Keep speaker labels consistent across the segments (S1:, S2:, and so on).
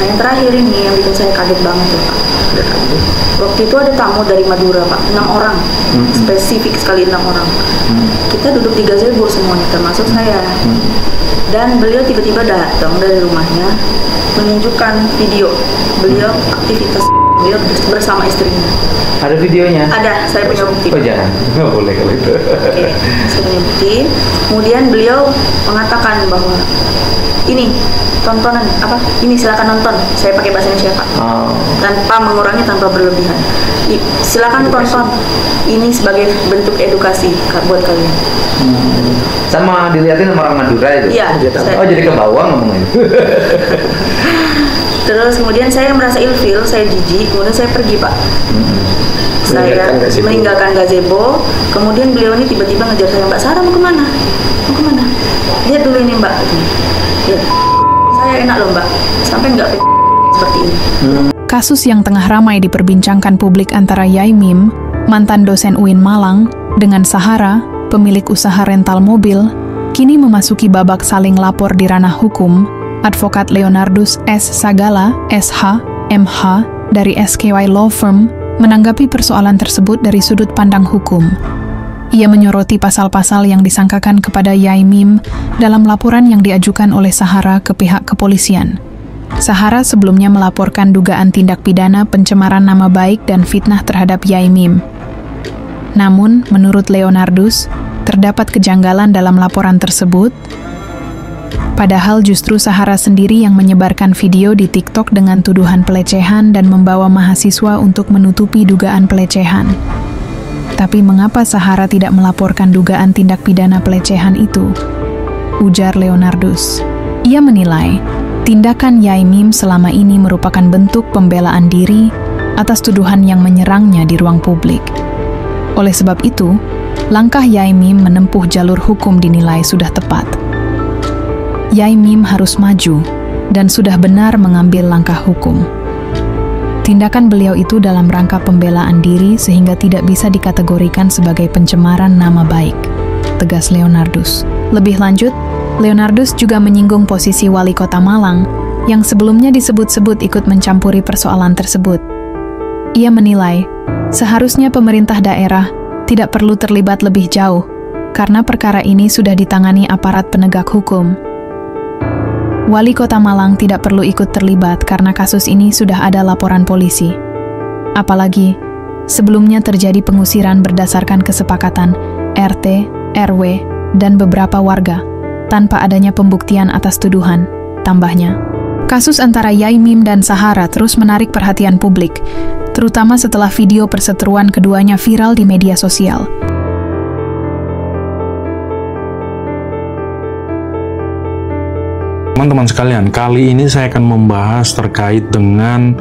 S1: Nah, yang terakhir ini yang bikin saya kaget banget ya Pak. Waktu itu ada tamu dari Madura Pak, 6 orang, spesifik sekali 6 orang. Kita duduk di gazebo semuanya, termasuk saya. Dan beliau tiba-tiba datang dari rumahnya, menunjukkan video beliau aktivitas beliau bersama istrinya.
S2: Ada videonya?
S1: Ada, saya punya bukti.
S2: Oh jangan, nggak boleh kalau itu.
S1: Oke, saya punya bukti. Kemudian beliau mengatakan bahwa ini tontonan apa? Ini silakan nonton. Saya pakai bahasa Indonesia Pak. Tanpa mengurangi, tanpa berlebihan. Silakan tonton. Ini sebagai bentuk edukasi buat kalian.
S2: Sama dilihatin sama orang Madura itu?
S1: Iya.
S2: Oh jadi ke bawah ngomongnya.
S1: Terus kemudian saya merasa ilfil, saya jijik, kemudian saya pergi Pak. Saya meninggalkan gazebo. Kemudian beliau ini tiba-tiba ngejar saya, Mbak Sarah mau kemana? Mau kemana? Lihat dulu ini Mbak. Lihat. Saya enak loh Mbak, sampai nggak seperti ini.
S3: Kasus yang tengah ramai diperbincangkan publik antara Yai Mim, mantan dosen UIN Malang, dengan Sahara, pemilik usaha rental mobil, kini memasuki babak saling lapor di ranah hukum. Advokat Leonardus S. Sagala, SH, MH, dari SKY Law Firm, menanggapi persoalan tersebut dari sudut pandang hukum. Ia menyoroti pasal-pasal yang disangkakan kepada Yai Mim dalam laporan yang diajukan oleh Sahara ke pihak kepolisian. Sahara sebelumnya melaporkan dugaan tindak pidana pencemaran nama baik dan fitnah terhadap Yai Mim. Namun, menurut Leonardus, terdapat kejanggalan dalam laporan tersebut, padahal justru Sahara sendiri yang menyebarkan video di TikTok dengan tuduhan pelecehan dan membawa mahasiswa untuk menutupi dugaan pelecehan. Tapi mengapa Sahara tidak melaporkan dugaan tindak pidana pelecehan itu? Ujar Leonardus. Ia menilai, tindakan Yai Mim selama ini merupakan bentuk pembelaan diri atas tuduhan yang menyerangnya di ruang publik. Oleh sebab itu, langkah Yai Mim menempuh jalur hukum dinilai sudah tepat. Yai Mim harus maju dan sudah benar mengambil langkah hukum. Tindakan beliau itu dalam rangka pembelaan diri sehingga tidak bisa dikategorikan sebagai pencemaran nama baik, tegas Leonardus. Lebih lanjut, Leonardus juga menyinggung posisi Wali Kota Malang yang sebelumnya disebut-sebut ikut mencampuri persoalan tersebut. Ia menilai, seharusnya pemerintah daerah tidak perlu terlibat lebih jauh karena perkara ini sudah ditangani aparat penegak hukum. Wali Kota Malang tidak perlu ikut terlibat karena kasus ini sudah ada laporan polisi. Apalagi, sebelumnya terjadi pengusiran berdasarkan kesepakatan RT, RW, dan beberapa warga, tanpa adanya pembuktian atas tuduhan, tambahnya. Kasus antara Yai Mim dan Sahara terus menarik perhatian publik, terutama setelah video perseteruan keduanya viral di media sosial.
S4: Teman-teman sekalian, kali ini saya akan membahas terkait dengan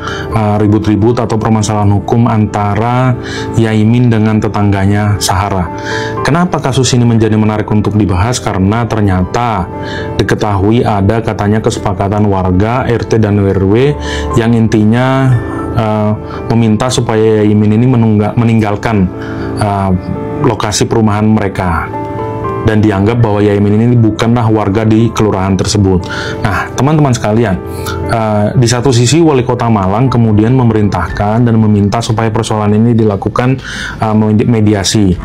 S4: ribut-ribut atau permasalahan hukum antara Yai Mim dengan tetangganya Sahara. Kenapa kasus ini menjadi menarik untuk dibahas? Karena ternyata diketahui ada katanya kesepakatan warga RT dan RW yang intinya meminta supaya Yai Mim ini meninggalkan lokasi perumahan mereka. Dan dianggap bahwa Yai Mim ini bukanlah warga di kelurahan tersebut. Nah, teman-teman sekalian, di satu sisi Wali Kota Malang kemudian memerintahkan dan meminta supaya persoalan ini dilakukan mediasi.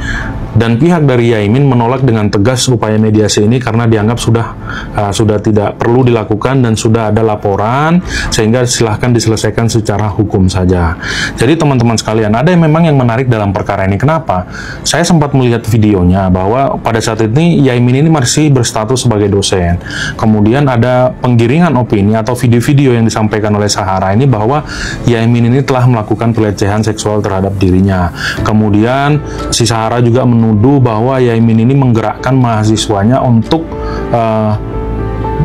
S4: Dan pihak dari Yai Mim menolak dengan tegas upaya mediasi ini karena dianggap sudah tidak perlu dilakukan dan sudah ada laporan, sehingga silahkan diselesaikan secara hukum saja. Jadi teman-teman sekalian, ada yang memang yang menarik dalam perkara ini. Kenapa? Saya sempat melihat videonya bahwa pada saat ini Yai Mim ini masih berstatus sebagai dosen. Kemudian ada penggiringan opini atau video-video yang disampaikan oleh Sahara ini bahwa Yai Mim ini telah melakukan pelecehan seksual terhadap dirinya. Kemudian si Sahara juga menuduh bahwa Yai Mim ini menggerakkan mahasiswanya untuk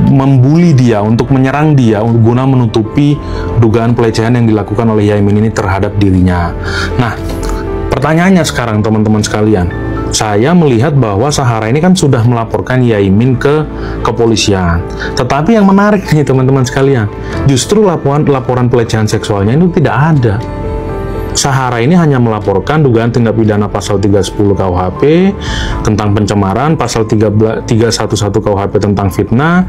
S4: membuli dia, untuk menyerang dia, guna menutupi dugaan pelecehan yang dilakukan oleh Yai Mim ini terhadap dirinya. Nah, pertanyaannya sekarang teman-teman sekalian, saya melihat bahwa Sahara ini kan sudah melaporkan Yai Mim ke kepolisian. Tetapi yang menarik nih teman-teman sekalian, justru laporan pelecehan seksualnya itu tidak ada. Sahara ini hanya melaporkan dugaan tindak pidana pasal 310 KUHP tentang pencemaran, pasal 311 KUHP tentang fitnah,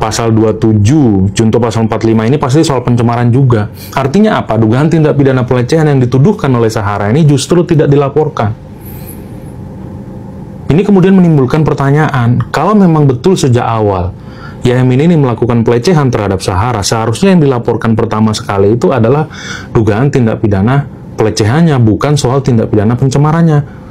S4: pasal 27 junto pasal 45 ini pasti soal pencemaran juga. Artinya apa? Dugaan tindak pidana pelecehan yang dituduhkan oleh Sahara ini justru tidak dilaporkan. Ini kemudian menimbulkan pertanyaan, kalau memang betul sejak awal Yaimin ini melakukan pelecehan terhadap Sahara, seharusnya yang dilaporkan pertama sekali itu adalah dugaan tindak pidana pelecehannya, bukan soal tindak pidana pencemarannya.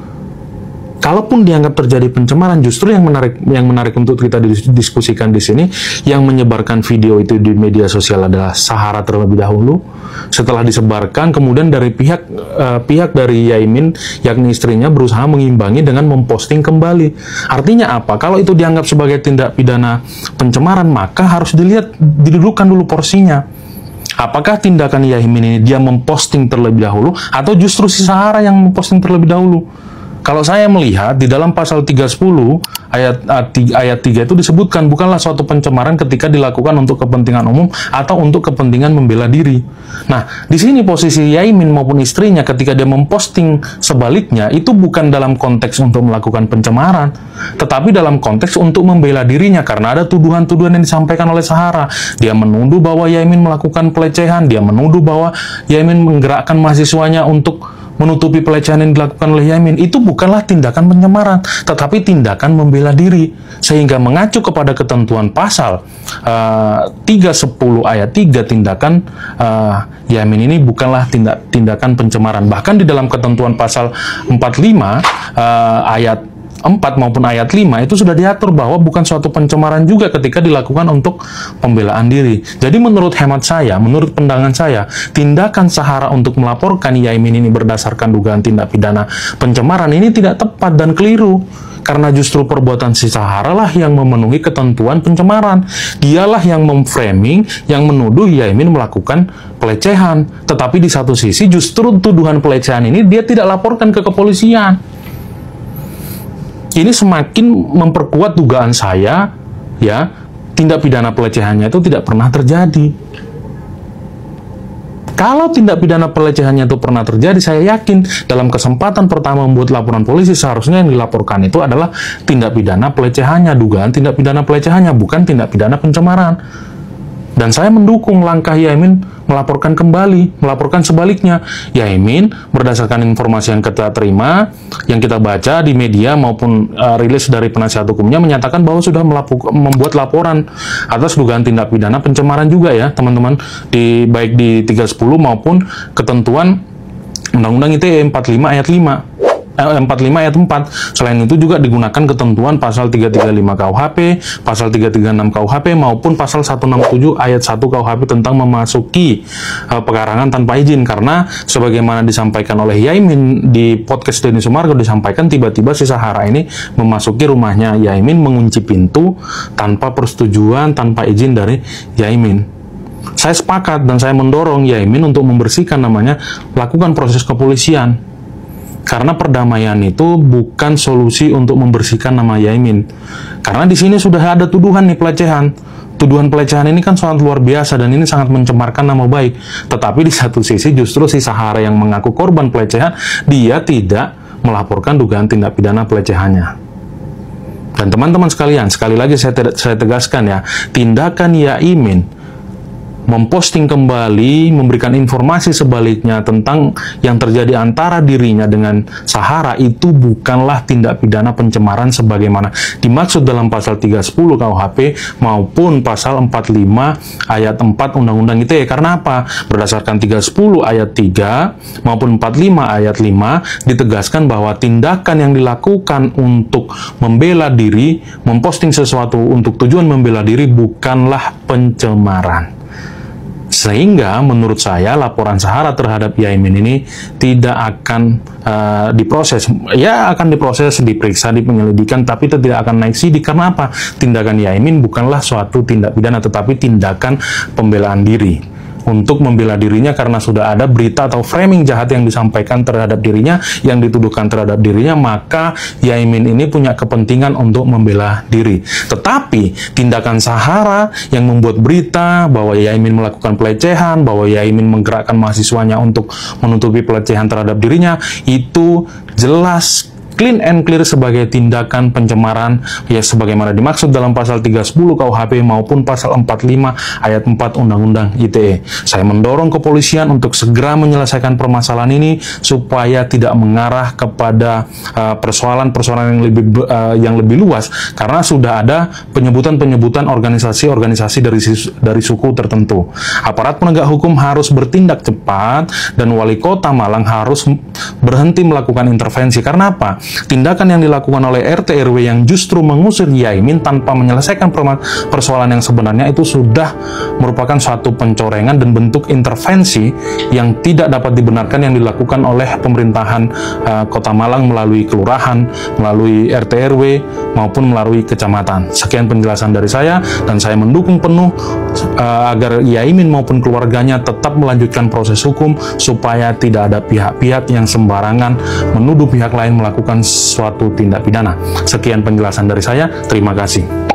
S4: Kalaupun dianggap terjadi pencemaran, justru yang menarik untuk kita diskusikan di sini, yang menyebarkan video itu di media sosial adalah Sahara terlebih dahulu. Setelah disebarkan, kemudian dari pihak dari Yaimin, yakni istrinya, berusaha mengimbangi dengan memposting kembali. Artinya apa? Kalau itu dianggap sebagai tindak pidana pencemaran, maka harus didudukan dulu porsinya. Apakah tindakan Yaimin ini dia memposting terlebih dahulu, atau justru si Sahara yang memposting terlebih dahulu? Kalau saya melihat di dalam pasal 310 ayat 3 itu disebutkan bukanlah suatu pencemaran ketika dilakukan untuk kepentingan umum atau untuk kepentingan membela diri. Nah, di sini posisi Yaimin maupun istrinya ketika dia memposting sebaliknya itu bukan dalam konteks untuk melakukan pencemaran, tetapi dalam konteks untuk membela dirinya karena ada tuduhan-tuduhan yang disampaikan oleh Sahara. Dia menuduh bahwa Yaimin melakukan pelecehan, dia menuduh bahwa Yaimin menggerakkan mahasiswanya untuk menutupi pelecehan yang dilakukan oleh Yaimin. Itu bukanlah tindakan pencemaran, tetapi tindakan membela diri. Sehingga mengacu kepada ketentuan pasal 310 ayat 3, tindakan Yaimin ini bukanlah tindakan pencemaran. Bahkan di dalam ketentuan pasal 45 ayat 4 maupun ayat 5 itu sudah diatur bahwa bukan suatu pencemaran juga ketika dilakukan untuk pembelaan diri. Jadi menurut hemat saya, menurut pandangan saya, tindakan Sahara untuk melaporkan Yaimin ini berdasarkan dugaan tindak pidana pencemaran ini tidak tepat dan keliru. Karena justru perbuatan si Sahara lah yang memenuhi ketentuan pencemaran. Dialah yang memframing, yang menuduh Yaimin melakukan pelecehan. Tetapi di satu sisi justru tuduhan pelecehan ini dia tidak laporkan ke kepolisian. Ini semakin memperkuat dugaan saya, ya, tindak pidana pelecehannya itu tidak pernah terjadi. Kalau tindak pidana pelecehannya itu pernah terjadi, saya yakin dalam kesempatan pertama membuat laporan polisi, seharusnya yang dilaporkan itu adalah tindak pidana pelecehannya, dugaan tindak pidana pelecehannya, bukan tindak pidana pencemaran. Dan saya mendukung langkah Yaimin melaporkan kembali, melaporkan sebaliknya. Yaimin berdasarkan informasi yang kita terima, yang kita baca di media maupun rilis dari penasihat hukumnya menyatakan bahwa sudah membuat laporan atas dugaan tindak pidana pencemaran juga ya teman-teman, baik di 310 maupun ketentuan Undang-Undang ITE 45 ayat 4. Selain itu juga digunakan ketentuan pasal 335 KUHP, pasal 336 KUHP maupun pasal 167 ayat 1 KUHP tentang memasuki pekarangan tanpa izin. Karena sebagaimana disampaikan oleh Yaimin di podcast Denny Sumargo, disampaikan tiba-tiba si Sahara ini memasuki rumahnya Yaimin, mengunci pintu tanpa persetujuan, tanpa izin dari Yaimin. Saya sepakat dan saya mendorong Yaimin untuk membersihkan namanya, lakukan proses kepolisian. Karena perdamaian itu bukan solusi untuk membersihkan nama Yaimin. Karena di sini sudah ada tuduhan nih pelecehan. Tuduhan pelecehan ini kan sangat luar biasa dan ini sangat mencemarkan nama baik. Tetapi di satu sisi justru si Sahara yang mengaku korban pelecehan, dia tidak melaporkan dugaan tindak pidana pelecehannya. Dan teman-teman sekalian, sekali lagi saya tegaskan ya, tindakan Yaimin memposting kembali, memberikan informasi sebaliknya tentang yang terjadi antara dirinya dengan Sahara itu bukanlah tindak pidana pencemaran sebagaimana dimaksud dalam pasal 310 KUHP maupun pasal 45 ayat 4 Undang-Undang ITE. Karena apa? Berdasarkan 310 ayat 3 maupun 45 ayat 5 ditegaskan bahwa tindakan yang dilakukan untuk membela diri, memposting sesuatu untuk tujuan membela diri bukanlah pencemaran. Sehingga menurut saya laporan Sahara terhadap Yaimin ini tidak akan diproses. Ya akan diproses, diperiksa, dipenyelidikan, tapi itu tidak akan naik sidik. Karena apa? Tindakan Yaimin bukanlah suatu tindak pidana, tetapi tindakan pembelaan diri. untuk membela dirinya karena sudah ada berita atau framing jahat yang disampaikan terhadap dirinya, yang dituduhkan terhadap dirinya, maka Yaimin ini punya kepentingan untuk membela diri. Tetapi tindakan Sahara yang membuat berita bahwa Yaimin melakukan pelecehan, bahwa Yaimin menggerakkan mahasiswanya untuk menutupi pelecehan terhadap dirinya, itu jelas clean and clear sebagai tindakan pencemaran ya sebagaimana dimaksud dalam pasal 310 KUHP maupun pasal 45 ayat 4 Undang-Undang ITE. Saya mendorong kepolisian untuk segera menyelesaikan permasalahan ini supaya tidak mengarah kepada persoalan-persoalan yang lebih luas, karena sudah ada penyebutan-penyebutan organisasi-organisasi dari suku tertentu. Aparat penegak hukum harus bertindak cepat dan Wali Kota Malang harus berhenti melakukan intervensi. Karena apa? Tindakan yang dilakukan oleh RT RW yang justru mengusir Yaimin tanpa menyelesaikan persoalan yang sebenarnya itu sudah merupakan suatu pencorengan dan bentuk intervensi yang tidak dapat dibenarkan yang dilakukan oleh pemerintahan Kota Malang melalui kelurahan, melalui RT RW maupun melalui kecamatan. Sekian penjelasan dari saya, dan saya mendukung penuh agar Yaimin maupun keluarganya tetap melanjutkan proses hukum supaya tidak ada pihak-pihak yang sembarangan menuduh pihak lain melakukan suatu tindak pidana. Sekian penjelasan dari saya, terima kasih.